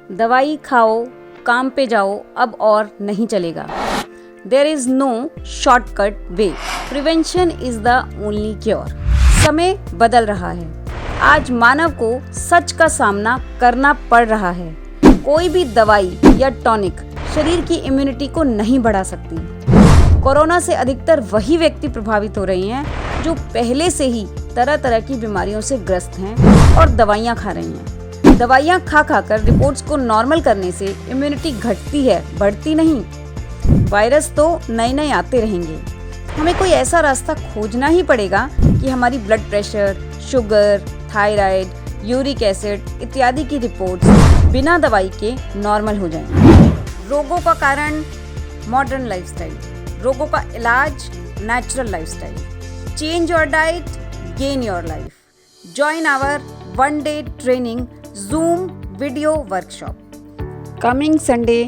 दवाई खाओ, काम पे जाओ, अब और नहीं चलेगा। There is no shortcut way, prevention is the only cure. समय बदल रहा है, आज मानव को सच का सामना करना पड़ रहा है। कोई भी दवाई या टॉनिक शरीर की इम्यूनिटी को नहीं बढ़ा सकती। कोरोना से अधिकतर वही व्यक्ति प्रभावित हो रहे हैं जो पहले से ही तरह तरह की बीमारियों से ग्रस्त हैं और दवाइयाँ खा रही हैं। दवाइयाँ खा कर रिपोर्ट्स को नॉर्मल करने से इम्यूनिटी घटती है, बढ़ती नहीं। वायरस तो नए आते रहेंगे। हमें कोई ऐसा रास्ता खोजना ही पड़ेगा कि हमारी blood pressure, sugar, thyroid, uric acid इत्यादि की रिपोर्ट्स बिना दवाई के नॉर्मल हो जाएं। रोगों का कारण मॉडर्न लाइफस्टाइल, रोगों का इलाज natural lifestyle. Change your diet, gain your life. Join our 1 day training Zoom video workshop coming Sunday